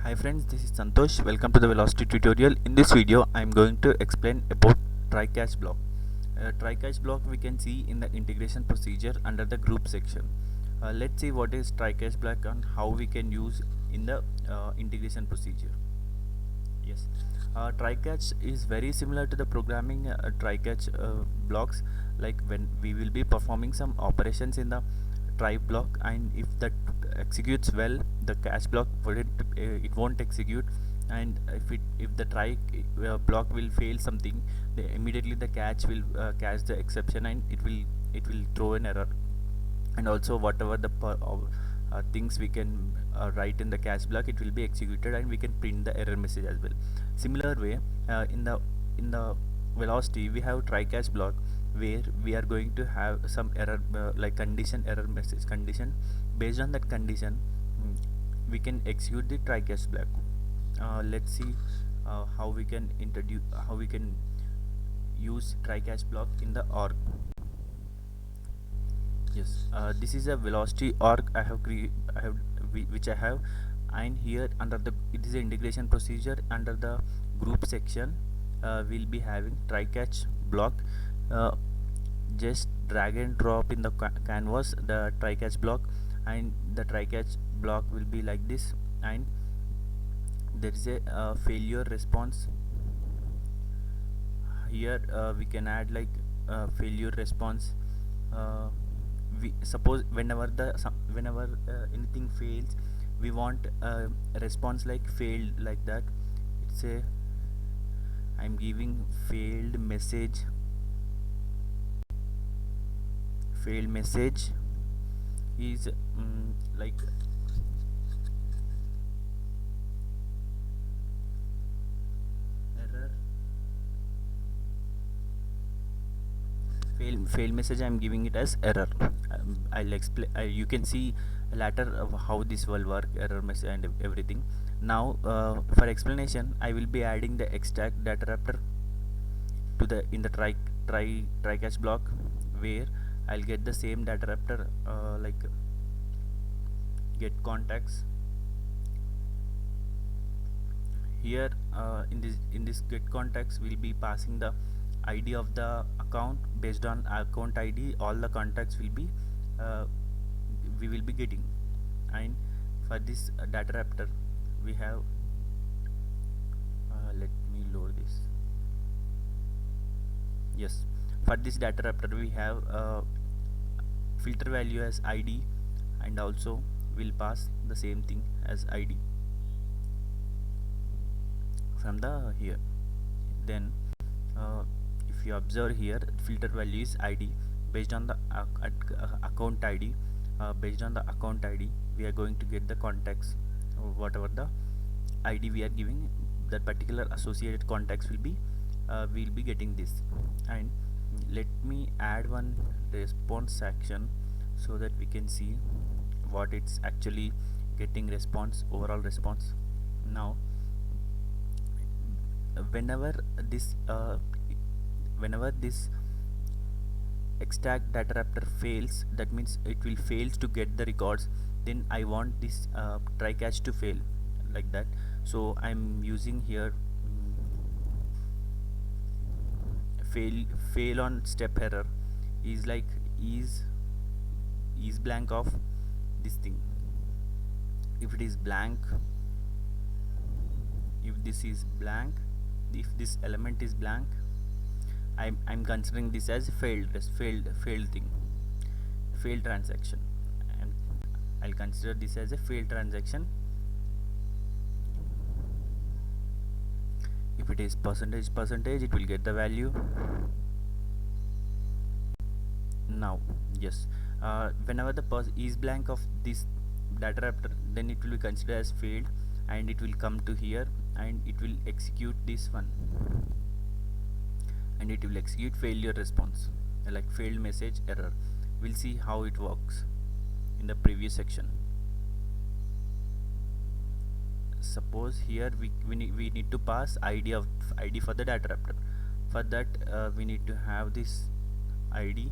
Hi friends, this is Santosh. Welcome to the Velocity tutorial. In this video, I am going to explain about try-catch block. Try-catch block we can see in the integration procedure under the group section. Let's see what is try-catch block and how we can use in the integration procedure. Yes, try-catch is very similar to the programming try-catch blocks. Like when we will be performing some operations in the try block, and if that executes well, the catch block it won't execute. And if the try block will fail something, immediately the catch will catch the exception, and it will throw an error. And also whatever the things we can write in the catch block, it will be executed, and we can print the error message as well. Similar way, in the velocity we have try catch block, where we are going to have some error, like condition error message condition. Based on that condition, we can execute the try catch block. Let's see how we can use try catch block in the org. Yes, this is a velocity org which I have, and here under the it is an integration procedure. Under the group section, we'll be having try catch block. Uh, just drag and drop in the canvas the try catch block, and the try catch block will be like this. And there is a failure response. Here we can add like failure response. uh, we suppose whenever anything fails, we want a response like failed, like that. It's a I'm giving failed message is like error. Fail message, I'm giving it as error. I'll explain, you can see later of how this will work, error message and everything. Now for explanation, I will be adding the extract data wrapper to the in the try catch block, where I'll get the same data wrapper, like get contacts. Here in this get contacts, we'll be passing the ID of the account. Based on account ID, all the contacts will be uh, we will be getting. And for this data wrapper, we have let me load this. Yes, for this data wrapper we have filter value as ID, and also we'll pass the same thing as ID from the here. Then if you observe here, filter value is ID. Based on the account ID, based on the account ID, we are going to get the contacts. Whatever the ID we are giving, that particular associated contacts will be we'll be getting this. And let me add one response section so that we can see what it's actually getting response, overall response. Now whenever this whenever this extract data wrapper fails, that means it will fails to get the records, then I want this try catch to fail, like that. So I'm using here fail on step error is like is blank of this thing. If it is blank, if this is blank, if this element is blank, I'm considering this as failed thing, failed transaction, and I'll consider this as a failed transaction. If it is percentage, it will get the value. Now yes, whenever the is blank of this data wrapper, then it will be considered as failed, and it will come to here, and it will execute this one, and it will execute failure response, like failed message error. We'll see how it works in the previous section. Suppose here we need to pass ID for the data wrapper. For that we need to have this ID,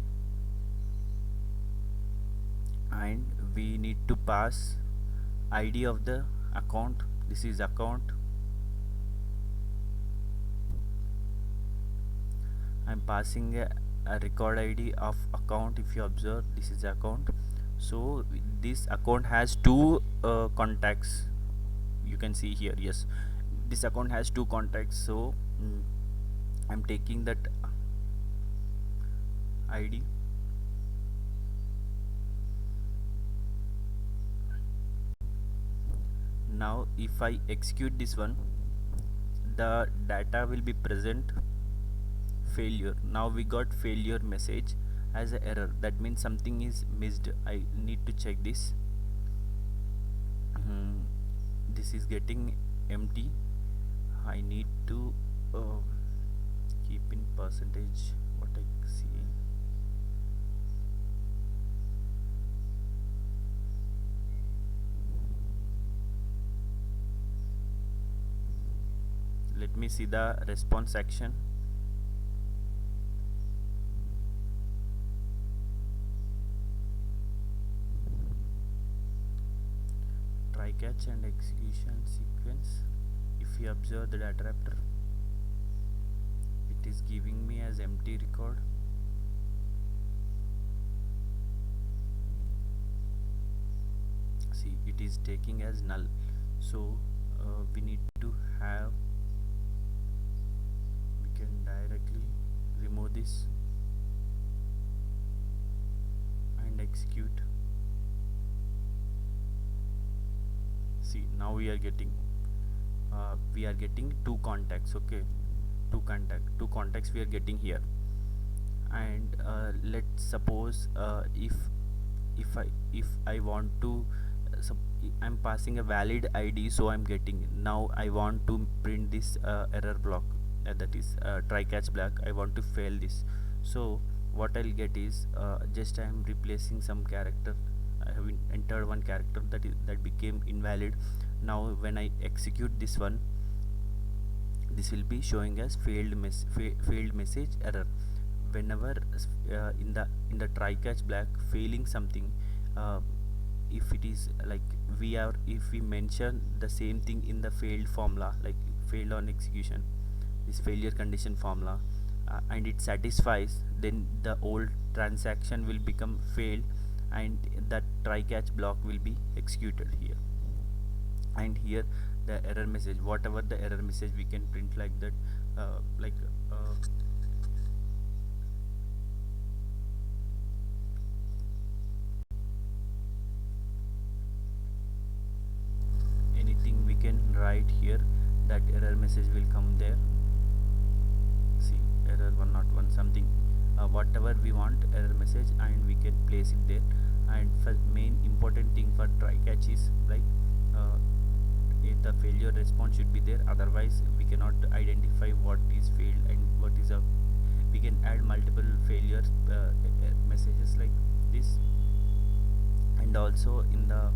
and we need to pass ID of the account This is account. I'm passing a record ID of account. If you observe, this is account. So this account has two contacts. You can see here. Yes, this account has two contacts. So I'm taking that ID. Now if I execute this one, the data will be present failure. Now we got failure message as an error. That means something is missed. I need to check this. This is getting empty. I need to keep in percentage what I see. Let me see the response action. Try catch and execution sequence. If you observe the data wrapper, it is giving me as empty record. See, it is taking as null. So we need to have, we can directly remove this and execute. See, now we are getting two contacts. Okay, two contacts we are getting here. And let's suppose if I want to I'm passing a valid ID, so I'm getting. Now I want to print this error block, that is try catch block. I want to fail this. So what I'll get is just I am replacing some character. I have entered one character that became invalid. Now when I execute this one, this will be showing as failed message error. Whenever in the try catch block failing something, if it is like if we mention the same thing in the failed formula, like failed on execution, this failure condition formula, and it satisfies, then the old transaction will become failed and that try catch block will be executed here. And here the error message, whatever the error message, we can print like that, anything we can write here, that error message will come there. See, error 101 something, whatever we want error message, and we can place it there. And for main important thing for try catch is like the failure response should be there, otherwise we cannot identify what is failed and what is a. We can add multiple failure messages like this. And also in the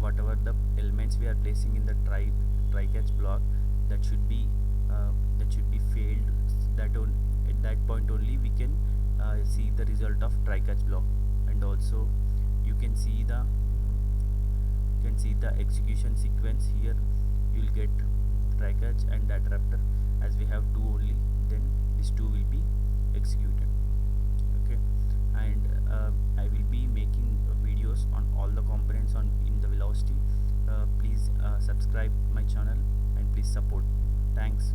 whatever the elements we are placing in the try catch block, that should be failed. At that point only we can see the result of try catch block. And also you can see the execution sequence. Here you will get try catch and data wrapper. As we have two only, then these two will be executed. Okay, and I will be making videos on all the components in the Velocity. Please subscribe my channel and please support. Thanks.